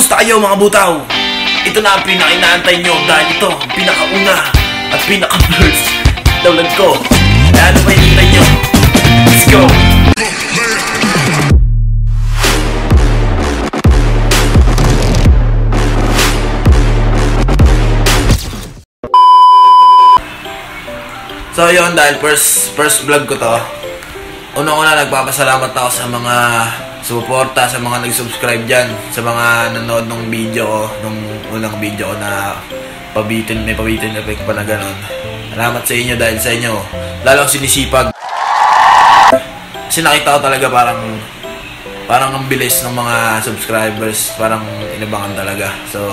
Kamusta kayo mga butaw? Ito na ang pinaka-inaantay nyo dahil ito ang pinakauna at pinaka-first download ko. Kaya ano ba hinihintay nyo? Let's go! So yun, dahil first vlog ko to, unang-una nagpapasalamat ako sa mga suporta, sa mga nag-subscribe dyan, sa mga nanood ng video ko, nung unang video ko na may pabitin effect pa na gano'n. Salamat sa inyo dahil sa inyo, lalo akong sinisipag. Kasi nakita ko talaga parang ang bilis ng mga subscribers, parang inabangan talaga. So,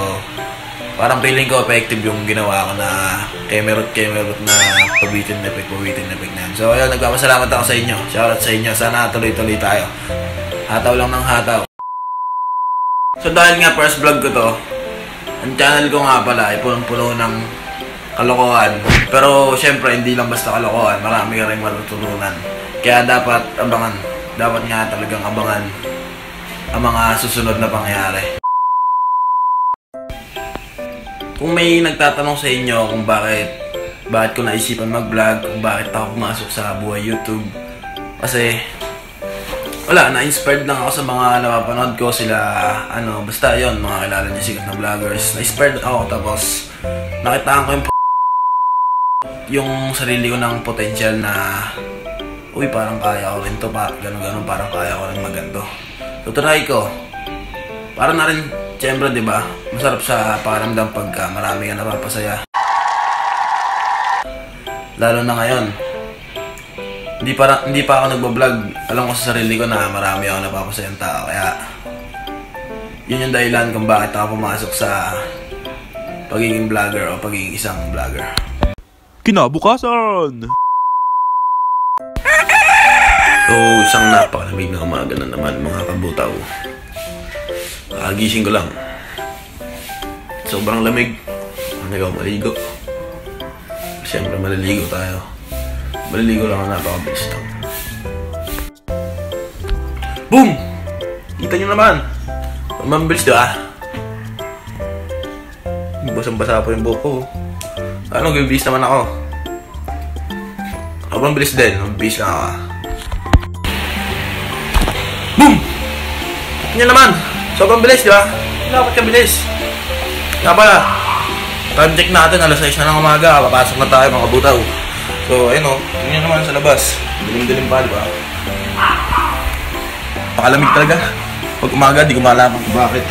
parang feeling ko effective yung ginawa ko na kemerot na pabitin effect na yan. So, ayun, nagpapasalamat ako sa inyo. Shoutout sa inyo. Sana tuloy-tuloy tayo. Hataw lang ng hataw. So dahil nga first vlog ko to, ang channel ko nga pala ay punong-puno ng kalokohan. Pero syempre hindi lang basta kalokohan, marami ka rin matutunan. Kaya dapat abangan, dapat nga talagang abangan ang mga susunod na pangyayari. Kung may nagtatanong sa inyo kung bakit ko naisipan mag-vlog, kung bakit ako pumasok sa buhay YouTube, kasi wala, na-inspired lang ako sa mga napapanood ko, sila, basta yon, mga kilala niya sikat na vloggers. Na-inspired ako, tapos nakitaan ko yung sarili ko ng potential na, uy, parang kaya ko rin to, gano'n, parang kaya ko rin maganto. So, try ko. Para na rin, siyempre, di ba, masarap sa pakiramdam pagka marami ka napapasaya. Lalo na ngayon. Hindi pa ako nagbablog. Alam ko sa sarili ko na marami ako napapasayang tao. Kaya, yun yung dahilan kung bakit ako pumasok sa pagiging vlogger o pagiging isang vlogger. Kinabukasan! So, isang napakalamig na umaga na naman mga kabutaw. Kagising ko lang. Sobrang lamig. Hindi ako maligo. Siyempre maliligo tayo. Maliligo lang ang napakabilis lang. Boom! Kita nyo naman. Mabilis, di ba? Basang-basa po yung buhok ko. Ano, gabilis naman ako. Ako mabilis din. Mabilis lang ako. Boom! Kita nyo naman. Sobrang bilis, di ba? Dapat ka bilis. Nga pala, time check natin. Alas 6 na ng umaga. Papasok na tayo mga butaw. So, ayun o, tingnan naman sa labas. Dilim-dilim pa, di ba? Pakalamig talaga. Pag umaga, di ko malaman kung bakit.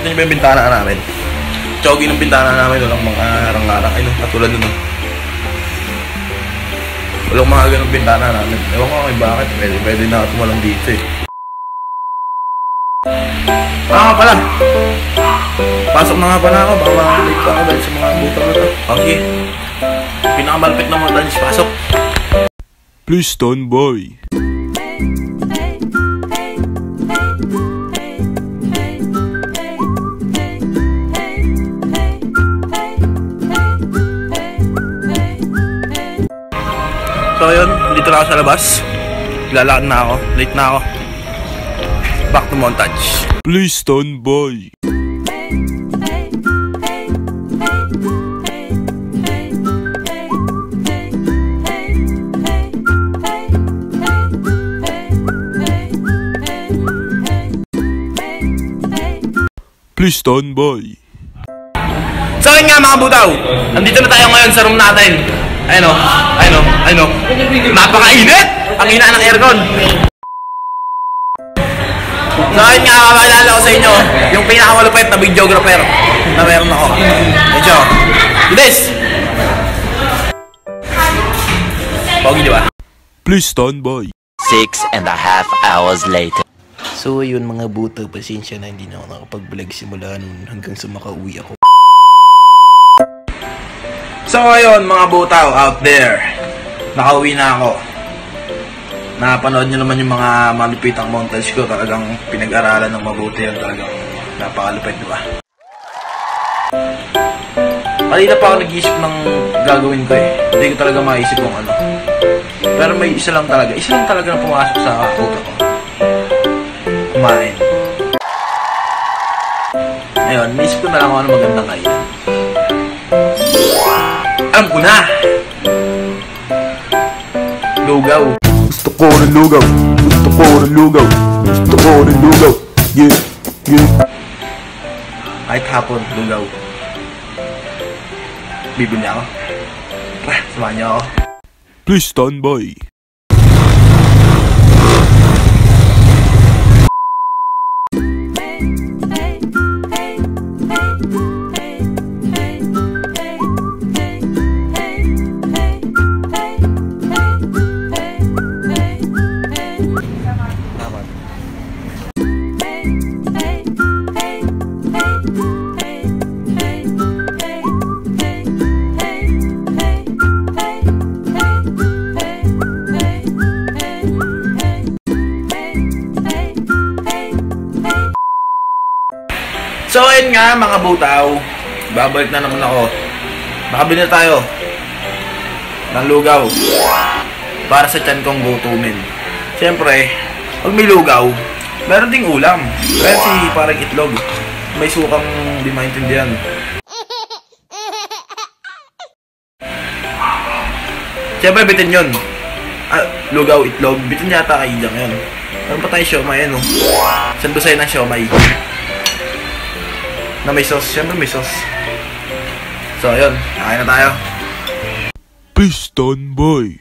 Ito yung bintana namin. Chogi ng bintana namin. Walang mga harang-harang. Ayun, katulad nun. Walang mga ganong bintana namin. Ewan ko kung bakit. Pwede na tumalang dito eh. Pala. Pasok na nga pala ako. Baka late pa ako dahil sa mga butaw na to. Okay. Pinakamalapit na mga lunch, pasok. Please stand by. So yun, dito na ako sa labas. Lalakad na ako, late na ako. Back to montage. Please stand by. Please stand by. So yun nga mga butaw, nandito na tayo ngayon sa room natin. Ayun o. Napakainit! Ang ina ng aircon. So yun nga, maalala ko sa inyo yung pinakamalupit na videographer na meron ako. Medyo bilis! Pogi, di ba? Please stand by. 6.5 hours later. So ayun mga butaw, pasensya na hindi na ako nakapag-vlog simula nun hanggang sa makauwi ako. So ayun mga butaw out there, nakauwi na ako. Napanood nyo naman yung mga malupitang montage ko. Talagang pinag-aralan ng mabuti yan. Talagang napakalupit, di ba? Kanina pa ako nag-iisip ng gagawin ko eh. Hindi ko talaga maisip kung ano. Pero may isa lang talaga na pumasok sa utak ko. Kumain. Ngayon, naisip ko na lang kung ano magandang kainin. Alam ko na! Lugaw. Gusto ko ng lugaw. Gusto ko ng lugaw. Gusto ko ng lugaw. Yeah, yeah. Kahit hapon, lugaw. Bibili ako. Tara, samahan niyo ako. Please stand by. So ayun nga mga butaw, babalik na naman ako. Makabili na tayo ng lugaw para sa tiyan kong gutumin. Siyempre, pag may lugaw, meron ding ulam. Kaya si parang itlog, may sukang di maintindihan. Siyempre bitin yun. Lugaw, itlog, bitin yata kay Ijang yun. Meron pa tayo siomay yan, oh. Sandusay ng siomay na may sauce. Siyempre may sauce. So, ayun. Nakain na tayo. Please stand by.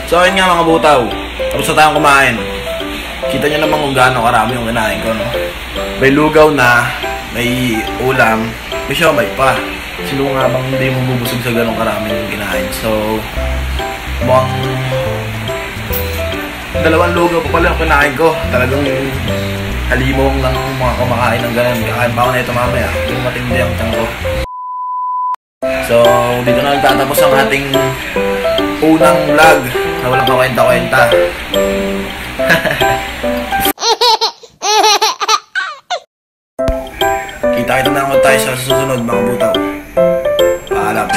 So ayun nga mga butaw, tapos na tayong kumain. Kita nyo naman kung gaano karami yung kinain ko, no? May lugaw na, may ulam, may siomay pa. Sino nga bang hindi mo bubusog sa ganong karami yung kinain? So, mukhang dalawang lugaw pa pala yung kinain ko. Talagang halimong lang mga kumakain ng ganon. Kakain pa ako na ito mamaya. Yung matindi ang tiyan ko. So, dito na nagtatapos ang ating unang vlog na walang kakwenta-kwenta. Kita-kita na naman tayo sa susunod mga butaw. Paalam.